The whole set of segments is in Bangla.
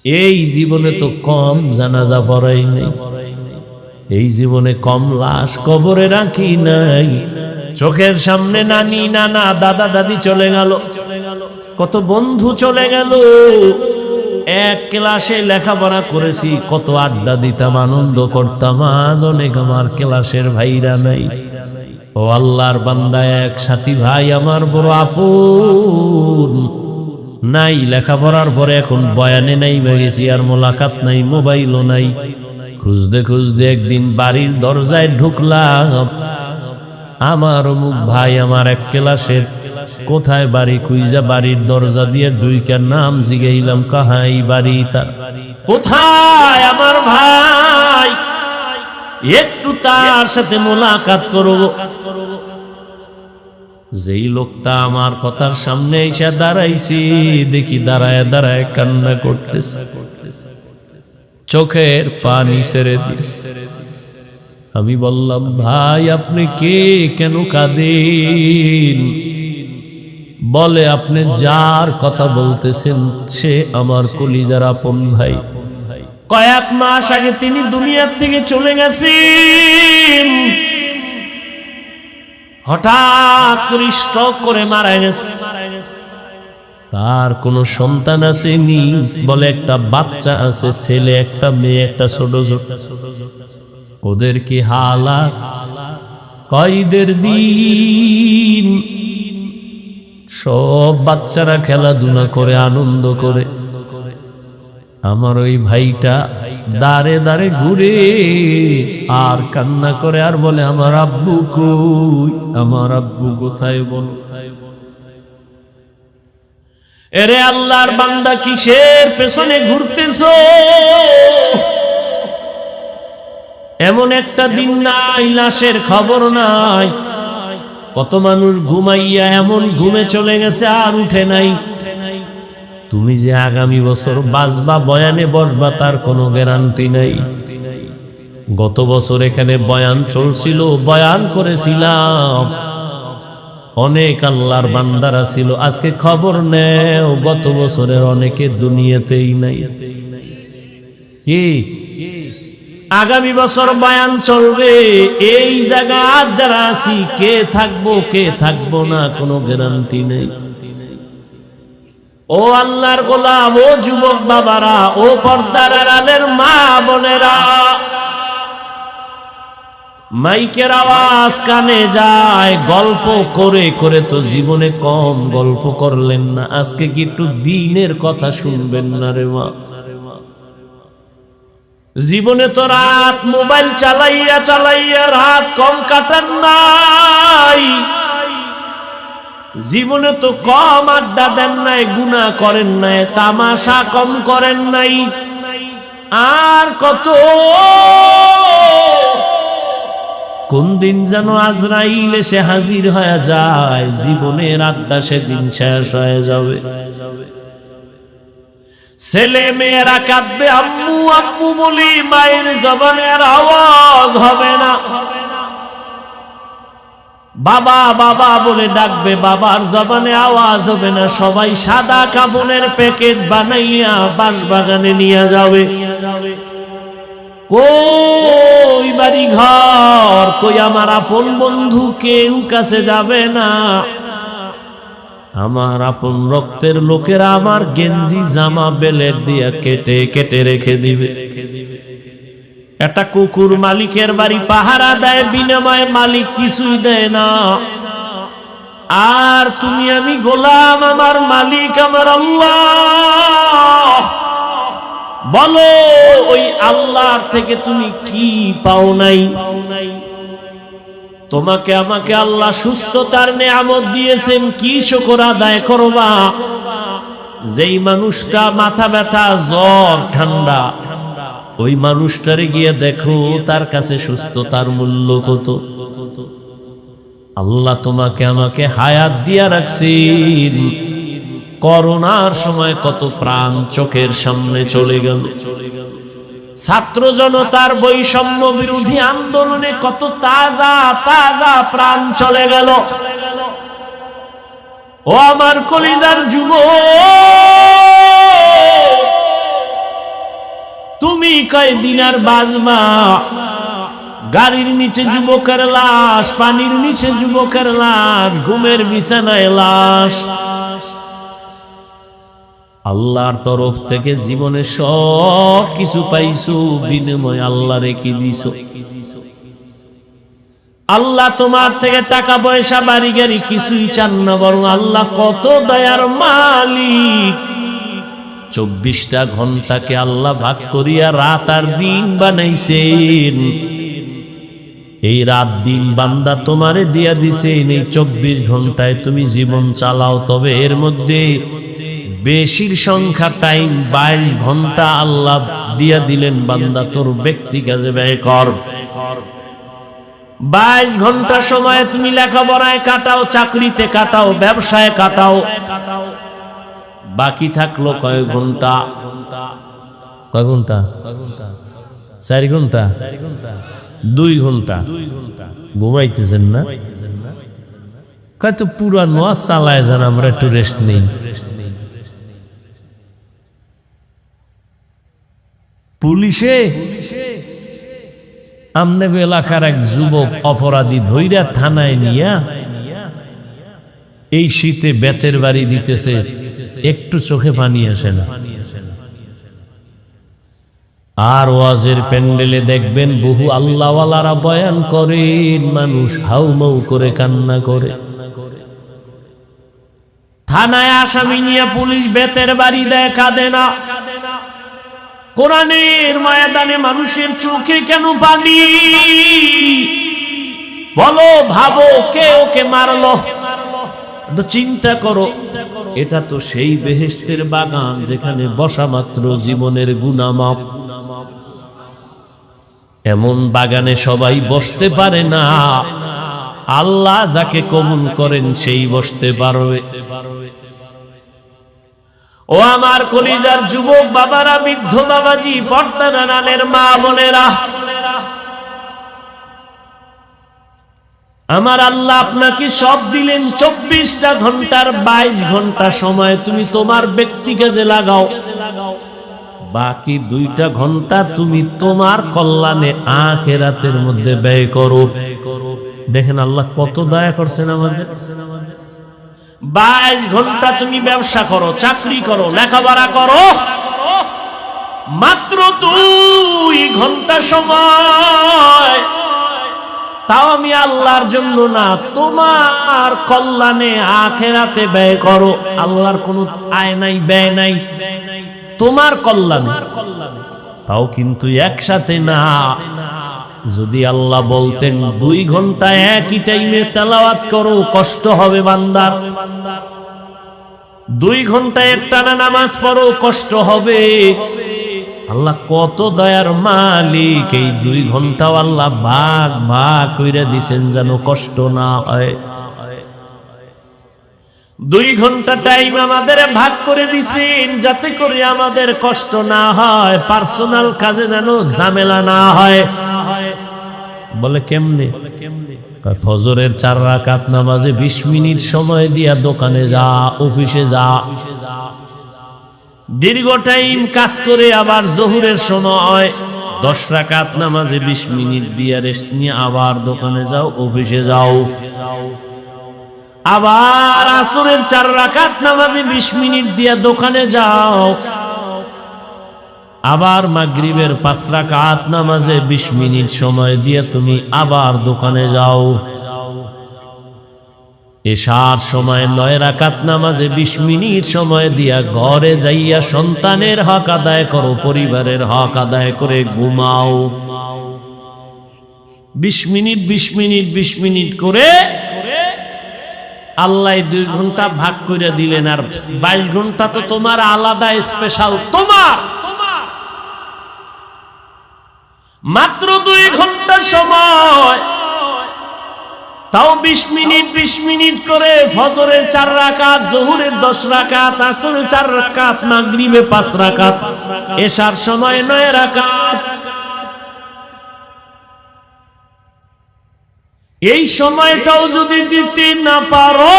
এই জীবনে তো কম জানাজা পড়াই নাই, এই জীবনে কম লাশ কবরে রাখি নাই। চোখের সামনে নানি নানা দাদা দাদি চলে গেল, কত বন্ধু চলে গেল। এক ক্লাসে লেখাপড়া করেছি, কত আড্ডা দিতাম, আনন্দ করতাম। আজ অনেক আমার ক্লাসের ভাইরা নাই। ও আল্লাহর বান্দা, এক সাথী ভাই আমার বড় আপন নাই। লেখাপড়ার পরে এখন বয়ানে নাই গেছি, আর মোলাকাত নাই, মোবাইলও নাই। খুঁজতে খুঁজতে একদিন বাড়ির দরজায় ঢুকলাম। আমার অমুক ভাই আমার এক ক্লাসের, কোথায় বাড়ি খুঁজা বাড়ির দরজা দিয়ে ঢুইকার নাম জিগাইলাম, কাহাই বাড়ি তার, কোথায় আমার ভাই, একটু তার সাথে মোলাকাত করব। যেই লোকটা আমার কথার সামনে এসে দাঁড়াইছি, দেখি দাঁড়ায় দাঁড়ায় কান্না করতেছে, চোখের পানি ছেড়ে দিস। আমি বললাম, ভাই আপনি কে, কেন কাঁদেন? বলে, আপনি যার কথা বলতেছেন সে আমার কলিজার আপন ভাই। কয়েক মাস আগে তিনি দুনিয়ার থেকে চলে গেছেন, হঠাৎ করে স্ট্রোক করে মারা গেছে। তার কোনো সন্তান আসেনি, বলে একটা বাচ্চা আছে, ছেলে একটা মেয়ে, একটা ছোট ছোট। ওদের কি হালাত, কয়দের দিন, সব বাচ্চারা খেলাধুলা করে আনন্দ করে। আমার ওই ভাইটা দাঁড়ে দাঁড়ে ঘুরে আর কান্না করে, আর বলে, আমার আব্বু কই, আমার আব্বু কোথায় বলো। এরে আল্লাহর বান্দা, কিসের পেছনে ঘুরতেছো? এমন একটা দিন নাই লাশের খবর নাই। কত মানুষ ঘুমাইয়া এমন ঘুমে চলে গেছে আর উঠে নাই। তুমি যে আগামী বছর বাঁচবা, বয়ানে বসবা, তার কোনো গ্যারান্টি নাই। গত বছর এখানে বয়ান চলছিল, বয়ান করেছিলাম, অনেক আল্লাহর বান্দারা ছিল। আজকে খবর নেও, গত বছরের অনেকে দুনিয়াতেই নাই। কি আগামী বছর বয়ান চলবে, এই জায়গা যারা আছি, কে থাকবো কে থাকবো না কোনো গ্যারান্টি নেই। ও আল্লাহর গোলাম, ও যুবক বাবারা, ও পর্দার আড়ালের মা বোনেরা, মাইকের আওয়াজ কানে যায়, গল্প করে করে তো জীবনে কম গল্প করলেন না। আজকে কি একটু দিনের কথা শুনবেন না রে মা? জীবনে তো রাত মোবাইল চালাইয়া চালাইয়া রাত কম কাটান নাই। জীবনে তো কম আড্ডা দেন নাই, গুনাহ করেন নাই, তামাশা কম করেন নাই। আর কত, কোন দিন যেন আজরাইল এসে হাজির হয়ে যায়, জীবনের আড্ডা সেদিন শেষ হয়ে যাবে। ছেলে মেয়েরা কাঁদবে, আম্মু আম্মু বলি, মায়ের জবানের আওয়াজ হবে না। বাবা বাবা বলে ডাকবে, বাবার জবানে আওয়াজ হবে না। সবাই সাদা কাপড়ের প্যাকেট বানাইয়া বাঁশবাগানে নিয়ে যাবে। কই বাড়ি ঘর, কই আমার আপন বন্ধু, কেউ কাছে যাবে না। আমার আপন রক্তের লোকেরা আমার গেঞ্জি জামা বেলেট দিয়া কেটে কেটে রেখে দিবে। একটা কুকুর মালিকের বাড়ি পাহারা দেয়, বিনিময়ে মালিক কিছুই দেয় না। আর তুমি আমি গোলাম, আমার মালিক আমার আল্লাহ। বলো, ওই আল্লাহর থেকে তুমি কি পাও নাই? তোমাকে আমাকে আল্লাহ সুস্থতার নেয়ামত দিয়েছেন, কি শুকর আদায় করবা? যেই মানুষটা মাথা ব্যথা, জ্বর, ঠান্ডা, ওই মানুষটারে গিয়ে দেখো তার কাছে সুস্থতার মূল্য কত। আল্লাহ তোমাকে আমাকে হায়াত দিয়া রাখছেন। করোনার সময় কত প্রাণ চোখের সামনে চলে গেল। ছাত্র জনতার বৈষম্য বিরোধী আন্দোলনে কত তাজা তাজা প্রাণ চলে গেল। ও আমার কলিজার যুবক, তুমি কয়দিন আর বাঁচবা? গাড়ির নিচে যুবকের লাশ, পানির নিচে যুবকের লাশ, ঘুমের বিছানায় লাশ। আল্লাহর তরফ থেকে জীবনে সব কিছু পাইছো, বিনিময় আল্লাহ রেখে দিছো। আল্লাহ তোমার থেকে টাকা পয়সা বাড়ি গাড়ি কিছুই চান না, বরং আল্লাহ কত দয়ার মালিক। 24টা ঘন্টাকে আল্লাহ ভাগ করিয়া রাত আর দিন বানাইছেন। এই রাত দিন বান্দা তোমারে দিয়া দিছেন। এই 24 ঘন্টায় তুমি জীবন চালাও, তবে এর মধ্যে বেশির সংখ্যা টাইম 22 ঘন্টা আল্লাহ দিয়া দিলেন, বান্দা তোর ব্যক্তি কাজে ব্যয় কর। 22 ঘন্টা সময় তুমি লেখাপড়ায় কাটাও, চাকরিতে কাটাও, ব্যবসায় কাটাও। বাকি থাকলো কয় ঘন্টা? কয় ঘন্টা? 4 ঘন্টা, 2 ঘন্টা ঘুমাইতেছেন না? কত পুরা নোয়া চালায় যান, আমরা একটু রেস্ট নেই। পুলিশে আমনে এলাকার এক যুবক অপরাধী ধইরা থানায় নিয়া এই শীতে বেতের বাড়ি দিতেছে, একটু চোখে পানি আসে না। আর ওয়াজের প্যান্ডেলে দেখবেন বহু আল্লাহওয়ালারা বয়ান করেন, মানুষ হাউমাউ করে কান্না করে। থানায় আসামি নিয়ে পুলিশ বেতের বাড়ি দেয়, কাঁদে না। কোরআনের ময়দানে মানুষের চোখে কেন পানি? বলো, ভাবো, কে ওকে মারলো? চিন্তা করো। এটা তো সেই বেহেশতের বাগান যেখানে বসা মাত্র জীবনের গুনাহ মাফ। এমন বাগানে সবাই বসতে পারে না, আল্লাহ যাকে কবুল করেন সেই বসতে পারবে। ও আমার কলিজার যুবক বাবারা, বৃদ্ধ বাবাজি, পর্দার আড়ালের মা বোনেরা, আমার আল্লাহ আপনাকে সব দিলেন। 24টা ঘন্টার 22 ঘন্টা সময় তুমি তোমার ব্যক্তি কাজে লাগাও, বাকি 2টা ঘন্টা তুমি তোমার কল্যাণে আখিরাতের মধ্যে ব্যয় করো। দেখেন আল্লাহ কত দয়া করছেন আমাদের। 22 ঘন্টা তুমি ব্যবসা করো, চাকরি করো, লেখাপড়া করো, মাত্র 2 ঘন্টা সময় তাও আমি আল্লাহর জন্য না, তোমার কল্যাণে আখিরাতে ব্যয় করো। আল্লাহর কোনো আয় নাই, ব্যয় নাই, তোমার কল্যাণে। তাও কিন্তু একসাথে না। যদি আল্লাহ বলতেন 2 ঘন্টা একই টাইমে তেলাওয়াত করো, কষ্ট হবে বান্দার। 2 ঘন্টা একটানা নামাজ পড়ো, কষ্ট হবে। আল্লাহ কত দয়ার মালিক, এই 2 ঘন্টাও আল্লাহ ভাগ ভাগ কইরা দিছেন যেন কষ্ট না হয়। 2 ঘন্টা টাইম আমাদের ভাগ করে দিছেন যাতে করে আমাদের কষ্ট না হয়, পার্সোনাল কাজে যেন ঝামেলা না হয়। বলে কেমনে? ফজরের 4 রাকাত নামাজে 20 মিনিট সময় দিয়া দোকানে যা, অফিসে যা, দীর্ঘ টাইম কাজ করে আবার জোহরের সময় 10 রাকাত নামাজে 20 মিনিট দিয়া রেস্ট নিয়ে আবার দোকানে যাও, অফিসে যাও। আবার আসরের 4 রাকাত নামাজে 20 মিনিট দিয়া দোকানে যাও। আবার মাগরিবের 5 রাকাত নামাজে 20 মিনিট সময় দিয়ে তুমি আবার দোকানে যাও। এশার সময় 9 রাকাত নামাজে 20 মিনিট সময় দিয়া ঘরে যাইয়া সন্তানের হক আদায় করো, পরিবারের হক আদায় করে ঘুমাও। 20 মিনিট 20 মিনিট 20 মিনিট করে আল্লাহ 2 ঘন্টা ভাগ করে দিলেন। আর 22 ঘন্টা তো তোমার আলাদা স্পেশাল, তোমার মাত্র 2 ঘন্টা সময়, তাও 20 মিনিট 20 মিনিট করে ফজরের 4 রাকাত, জোহরের 10 রাকাত, আসরের 4 রাকাত, মাগরিবে 5 রাকাত, এশার সময় 9 রাকাত। এই সময়টাও যদি দিতে না পারো,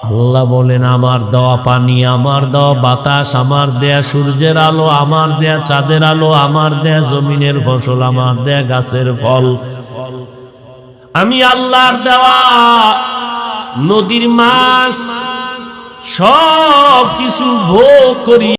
আল্লাহ বলেন আমার দেওয়া পানি, আমার দেওয়া বাতাস, আমার দেয়া সূর্যের আলো, আমার দেয়া চাঁদের আলো, আমার দেয়া জমিনের ফসল, আমার দেয়া গাছের ফল, আমি আল্লাহর দেওয়া নদীর মাছ সব কিছু ভোগ করি।